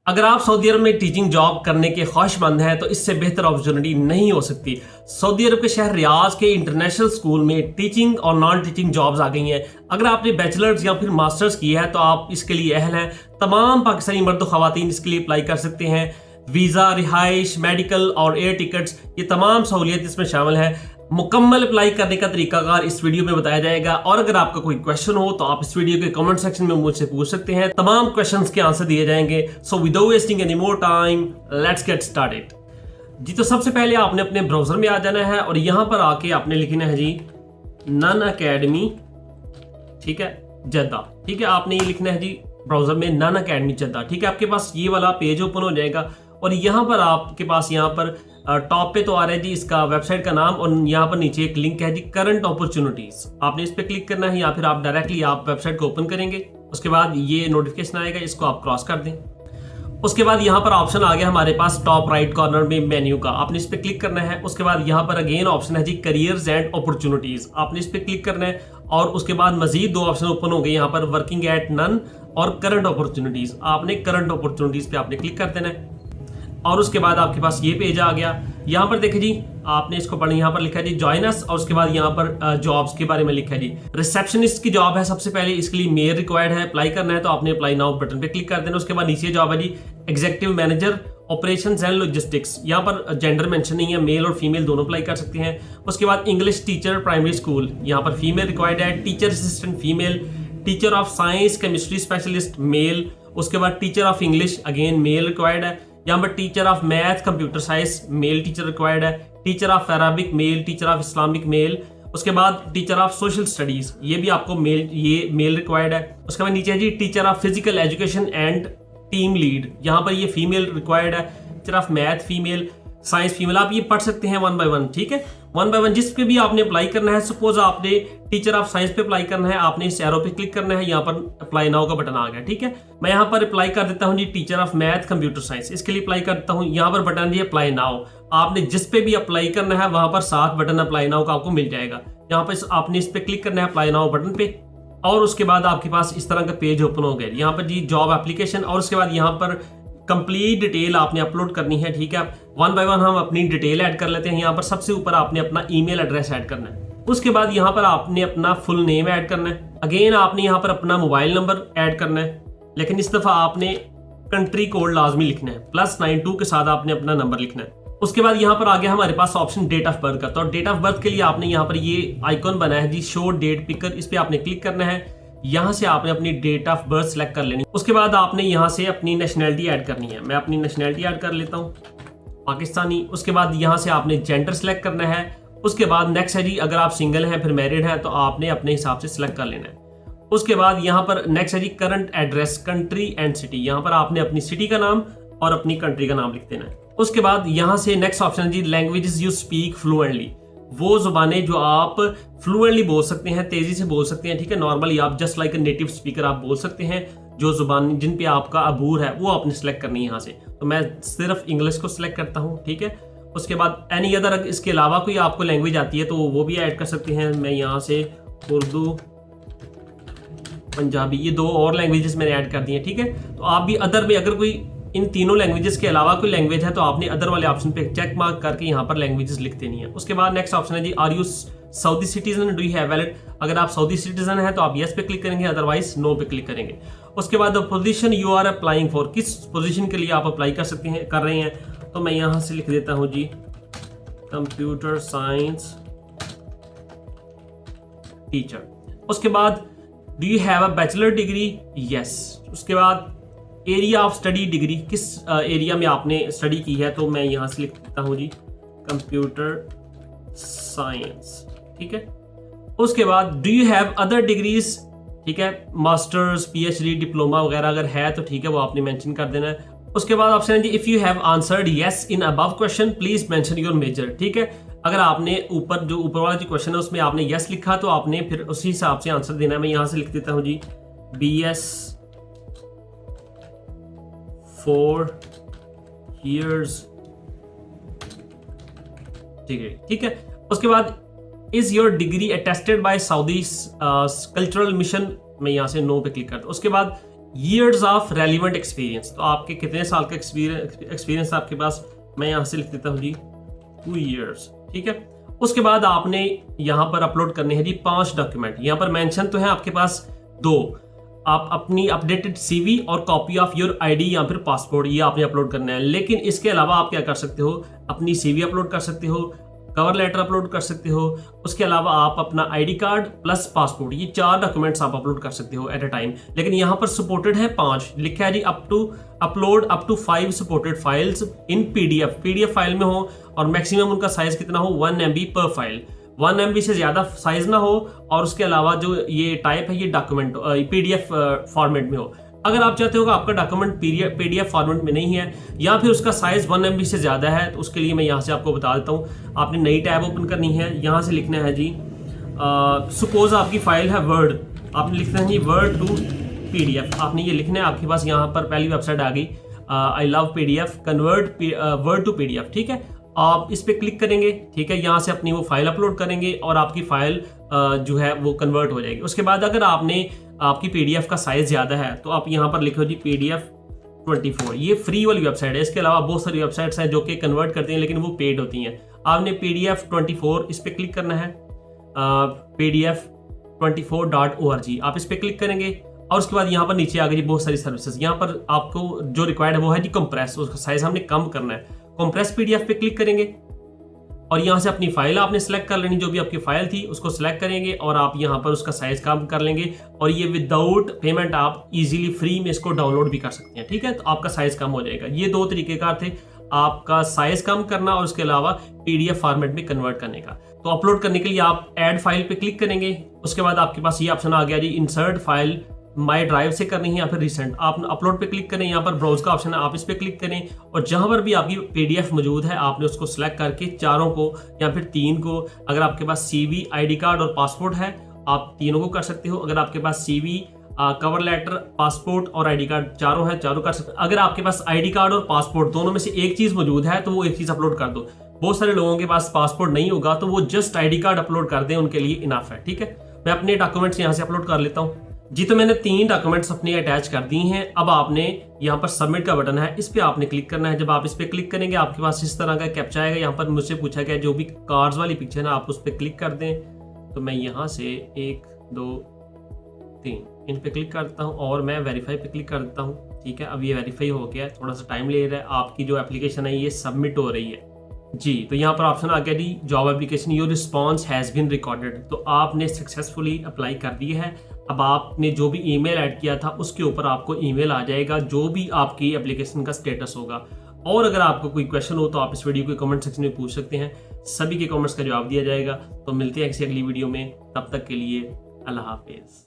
अगर आप सऊदी अरब में टीचिंग जॉब करने के ख्वाहिशमंद हैं तो इससे बेहतर अपॉर्चुनिटी नहीं हो सकती। सऊदी अरब के शहर रियाज के इंटरनेशनल स्कूल में टीचिंग और नॉन टीचिंग जॉब्स आ गई हैं। अगर आपने बैचलर्स या फिर मास्टर्स किया है तो आप इसके लिए अहल हैं। तमाम पाकिस्तानी मर्द ख़वातीन इसके लिए अप्लाई कर सकते हैं। वीज़ा, रिहाइश, मेडिकल और एयर टिकट्स, ये तमाम सहूलियत इसमें शामिल है। मुकम्मल अप्लाई करने का तरीकाकार इस वीडियो में बताया जाएगा और अगर आपका कोई क्वेश्चन हो तो आप इस वीडियो के कमेंट सेक्शन में मुझसे पूछ सकते हैं। तमाम क्वेश्चंस के आंसर दिए जाएंगे। So without wasting any more time, let's get started. जी, तो सबसे पहले आपने अपने ब्राउजर में आ जाना है और यहाँ पर आके आपने लिखना है जी नन अकेडमी, ठीक है, जद्दा। ठीक है, आपने ये लिखना है जी ब्राउजर में नन अकेडमी जद्दा। ठीक है, आपके पास ये वाला पेज ओपन हो जाएगा और यहाँ पर आपके पास यहाँ पर टॉप पे तो आ रहा है जी इसका वेबसाइट का नाम और यहाँ पर नीचे एक लिंक है जी करंट अपॉर्चुनिटीज। आपने इस पे क्लिक करना है या फिर आप डायरेक्टली आप वेबसाइट को ओपन करेंगे। उसके बाद ये नोटिफिकेशन आएगा, इसको आप क्रॉस कर दें। उसके बाद यहाँ पर ऑप्शन आ गया हमारे पास टॉप राइट कॉर्नर में मेन्यू का, आपने इस पे क्लिक करना है। उसके बाद यहाँ पर अगेन ऑप्शन है जी करियर्स एंड अपॉर्चुनिटीज, आपने इस पे क्लिक करना है और उसके बाद मजीद दो ऑप्शन ओपन हो गए यहाँ पर वर्किंग एट नन और करंट अपॉर्चुनिटीज। आपने करंट अपॉर्चुनिटीज पे आपने क्लिक कर देना है और उसके बाद आपके पास ये पेज आ गया। यहाँ पर देखिए जी, आपने इसको पढ़ना, यहाँ पर लिखा है जी जॉइन अस और उसके बाद यहाँ पर जॉब्स के बारे में लिखा है जी रिसेप्शनिस्ट की जॉब है। सबसे पहले इसके लिए मेल रिक्वायर्ड है, अप्लाई करना है तो आपने अप्लाई नाउ बटन पे क्लिक कर देना। उसके बाद नीचे जॉब है जी executive manager operations and logistics. यहाँ पर जेंडर मेंशन नहीं है, मेल और फीमेल दोनों अप्लाई कर सकते हैं। उसके बाद इंग्लिश टीचर प्राइमरी स्कूल, यहाँ पर फीमेल रिक्वायर्ड है। Teacher assistant female, teacher of science chemistry specialist male. उसके बाद teacher of English again male required है। यहाँ पर teacher of math computer science male teacher required है। Teacher of Arabic male, teacher of Islamic male. उसके बाद teacher of social studies, ये भी आपको मेल रिक्वायर्ड है। उसके बाद नीचे है जी teacher of physical education and team lead, यहाँ पर ये फीमेल रिक्वायर्ड है। Teacher of math female, science female. आप ये पढ़ सकते हैं वन बाय वन, ठीक है, वन बाय वन। जिस पे भी आपने अप्लाई करना है, सपोज आपने टीचर ऑफ साइंस पे अप्लाई करना है, आपने इस एरो पे क्लिक करना है, यहाँ पर अप्लाई नाउ का बटन आ गया। ठीक है, मैं यहाँ पर अप्लाई कर देता हूँ जी teacher of math computer science, इसके लिए अप्लाई करता हूँ। यहाँ पर बटन जी अप्लाई नाउ, आपने जिस पे भी अप्लाई करना है वहां पर साथ बटन अप्लाई नाउ का आपको मिल जाएगा। यहाँ पर आपने इस पे क्लिक करना है अप्लाई नाउ बटन पे और उसके बाद आपके पास इस तरह का पेज ओपन हो गया। यहाँ पर जी जॉब एप्लीकेशन और उसके बाद यहाँ पर कंप्लीट डिटेल आपने अपलोड करनी है। ठीक है, वन बाय वन हम अपनी डिटेल ऐड कर लेते हैं। यहाँ पर सबसे ऊपर आपने अपना ईमेल एड्रेस ऐड करना है। उसके बाद यहाँ पर आपने अपना फुल नेम ऐड करना है। अगेन आपने यहाँ पर अपना मोबाइल नंबर ऐड करना है, लेकिन इस दफा आपने कंट्री कोड लाजमी लिखना है, +92 के साथ आपने अपना नंबर लिखना है। उसके बाद यहाँ पर आ गया हमारे पास ऑप्शन डेट ऑफ बर्थ का, तो डेट ऑफ बर्थ के लिए आपने यहाँ पर ये आइकॉन बना है जी शो डेट पिकर, इस पे आपने क्लिक करना है। यहाँ से आपने अपनी डेट ऑफ बर्थ सेलेक्ट कर लेनी। उसके बाद आपने यहाँ से अपनी नेशनैलिटी ऐड करनी है। मैं अपनी नेशनैलिटी ऐड कर लेता हूँ, पाकिस्तानी। उसके बाद यहाँ से आपने जेंडर सेलेक्ट करना है। उसके बाद नेक्स्ट है जी अगर आप सिंगल हैं फिर मैरिड हैं तो आपने अपने हिसाब से सिलेक्ट कर लेना है। उसके बाद यहाँ पर नेक्स्ट है जी current address, country and city, यहाँ पर आपने अपनी सिटी का नाम और अपनी कंट्री का नाम लिख देना है। उसके बाद यहाँ से नेक्स्ट ऑप्शन है जी लैंग्वेजेस यू स्पीक फ्लुएंटली, वो जुबानें जो आप फ्लुएंटली बोल सकते हैं, तेजी से बोल सकते हैं। ठीक है, नॉर्मली आप जस्ट लाइक नेटिव स्पीकर आप बोल सकते हैं। जो जुबान जिन पे आपका अबूर है वो आपने सेलेक्ट करनी है यहाँ से, तो मैं सिर्फ इंग्लिश को सिलेक्ट करता हूँ। ठीक है, उसके बाद एनी अदर, इसके अलावा कोई आपको लैंग्वेज आती है तो वो भी ऐड कर सकते हैं। मैं यहाँ से उर्दू, पंजाबी, ये दो और लैंग्वेजेस मैंने ऐड कर दी हैं। ठीक है, तो आप भी अदर में अगर कोई इन तीनों लैंग्वेजेस के अलावा कोई लैंग्वेज है तो आपने अदर वाले ऑप्शन पे चेक मार्क करके यहाँ पर लैंग्वेजेस लिख देनी है। उसके बाद नेक्स्ट ऑप्शन है जी are you Saudi citizen, do you have valid, अगर आप सऊदी सिटीजन है तो आप यस पे क्लिक करेंगे, अदरवाइज नो पे क्लिक करेंगे। उसके बाद the position you are applying for, किस पोजीशन के लिए आप अप्लाई कर सकते हैं, कर रहे हैं, तो मैं यहाँ से लिख देता हूँ जी कंप्यूटर साइंस टीचर। उसके बाद do you have a bachelor degree, yes. उसके बाद एरिया ऑफ स्टडी डिग्री, किस एरिया में आपने स्टडी की है, तो मैं यहाँ से लिख देता हूँ जी कंप्यूटर साइंस। ठीक है, उसके बाद do you have other degrees, ठीक है, मास्टर्स, पीएचडी, डिप्लोमा वगैरह अगर है तो ठीक है, वो आपने मेंशन कर देना है। उसके बाद ऑप्शन है जी if you have answered yes in above question please mention your major. ठीक है, अगर आपने ऊपर जो ऊपर वाला जो क्वेश्चन है उसमें आपने यस लिखा तो आपने फिर उसी हिसाब से आंसर देना है। मैं यहाँ से लिख देता हूँ जी BS 4 years, ठीक है। उसके बाद is your degree attested bye Saudi cultural mission, मैं यहाँ से नो पे क्लिक करता हूँ। उसके बाद ईयर्स ऑफ रेलिवेंट एक्सपीरियंस, तो आपके कितने साल का एक्सपीरियंस आपके पास, मैं यहाँ से लिख देता हूँ जी 2 years, ठीक है। उसके बाद आपने यहाँ पर अपलोड करने हैं जी 5 डॉक्यूमेंट। यहाँ पर मेंशन तो है आपके पास 2, आप अपनी अपडेटेड सीवी और कॉपी ऑफ योर आईडी या फिर पासपोर्ट, ये आपने अपलोड करना है। लेकिन इसके अलावा आप क्या कर सकते हो, अपनी सीवी अपलोड कर सकते हो, कवर लेटर अपलोड कर सकते हो, उसके अलावा आप अपना आईडी कार्ड प्लस पासपोर्ट, ये 4 डॉक्यूमेंट्स आप अपलोड कर सकते हो एट अ टाइम। लेकिन यहाँ पर सपोर्टेड है 5, लिखा है जी upload up to 5 supported files in PDF file में हो, और मैक्सिमम उनका साइज कितना हो 1 MB पर फाइल, 1 MB से ज़्यादा साइज ना हो, और उसके अलावा जो ये टाइप है ये डॉक्यूमेंट पीडीएफ फॉर्मेट में हो। अगर आप चाहते हो कि आपका डॉक्यूमेंट पीडीएफ फॉर्मेट में नहीं है या फिर उसका साइज 1 MB से ज़्यादा है, तो उसके लिए मैं यहाँ से आपको बता देता हूँ। आपने नई टैब ओपन करनी है, यहाँ से लिखना है जी सपोज आपकी फाइल है वर्ड, आपने लिखना है जी वर्ड टू पीडीएफ, आपने ये लिखना है। आपके पास यहाँ पर पहली वेबसाइट आ गई I love PDF convert Word to PDF, ठीक है। आप इस पर क्लिक करेंगे, ठीक है, यहाँ से अपनी वो फाइल अपलोड करेंगे और आपकी फाइल जो है वो कन्वर्ट हो जाएगी। उसके बाद अगर आपकी पीडीएफ का साइज ज़्यादा है तो आप यहाँ पर लिखो जी PDF 24, ये फ्री वाली वेबसाइट है। इसके अलावा बहुत सारी वेबसाइट्स हैं जो कि कन्वर्ट करती हैं लेकिन वो पेड होती हैं। आपने PDF 24 इस पर क्लिक करना है, PDF24.org, आप इस पर क्लिक करेंगे और उसके बाद यहाँ पर नीचे आ गई बहुत सारी सर्विसेज। यहाँ पर आपको जो रिक्वायर्ड है वो है जी कंप्रेस, उसका साइज हमने कम करना है। कंप्रेस PDF पे क्लिक करेंगे और यहाँ से अपनी फाइल आपने सेलेक्ट कर लेनी, जो भी आपकी फाइल थी उसको सेलेक्ट करेंगे और आप यहाँ पर उसका साइज कम कर लेंगे, और ये विदाउट पेमेंट आप इजीली फ्री में इसको डाउनलोड भी कर सकते हैं, ठीक है। तो आपका साइज कम हो जाएगा। ये 2 तरीकेकार थे आपका साइज कम करना और उसके अलावा PDF फॉर्मेट में कन्वर्ट करने का। तो अपलोड करने के लिए आप ऐड फाइल पे क्लिक करेंगे, उसके बाद आपके पास ये ऑप्शन आ गया जी इंसर्ट फाइल माई ड्राइव से करनी है या फिर रिसेंट, आप अपलोड पे क्लिक करें, यहाँ पर ब्राउज का ऑप्शन है, आप इस पे क्लिक करें और जहां पर भी आपकी PDF मौजूद है आपने उसको सिलेक्ट करके 4 को या फिर 3 को, अगर आपके पास CV, आईडी कार्ड और पासपोर्ट है आप 3 को कर सकते हो। अगर आपके पास CV, कवर लेटर, पासपोर्ट और आईडी कार्ड चारों है, चारों कर सकते। अगर आपके पास आईडी कार्ड और पासपोर्ट दोनों में से एक चीज मौजूद है तो वो एक चीज अपलोड कर दो। बहुत सारे लोगों के पास पासपोर्ट नहीं होगा तो वो जस्ट आईडी कार्ड अपलोड कर दें, उनके लिए इनफ है, ठीक है। मैं अपने डॉक्यूमेंट्स यहाँ से अपलोड कर लेता हूँ जी। तो मैंने 3 डॉक्यूमेंट्स अपने अटैच कर दी हैं। अब आपने यहाँ पर सबमिट का बटन है, इस पर आपने क्लिक करना है। जब आप इस पर क्लिक करेंगे आपके पास इस तरह का कैप्चा आएगा। यहाँ पर मुझसे पूछा गया जो भी कार्ड्स वाली पिक्चर है आप उस पर क्लिक कर दें। तो मैं यहाँ से 1 2 3 इन पे क्लिक करता हूँ और मैं वेरीफाई पे क्लिक कर देता हूँ, ठीक है। अब ये वेरीफाई हो गया, थोड़ा सा टाइम ले रहा है, आपकी जो एप्लीकेशन है ये सबमिट हो रही है जी। तो यहाँ पर ऑप्शन आ गया जी job application your response has been recorded, तो आपने सक्सेसफुली अप्लाई कर दी है। अब आपने जो भी ईमेल ऐड किया था उसके ऊपर आपको ईमेल आ जाएगा जो भी आपकी एप्लीकेशन का स्टेटस होगा। और अगर आपको कोई क्वेश्चन हो तो आप इस वीडियो को कमेंट सेक्शन में पूछ सकते हैं, सभी के कमेंट्स का जवाब दिया जाएगा। तो मिलते हैं किसी अगली वीडियो में, तब तक के लिए अल्लाह हाफिज़।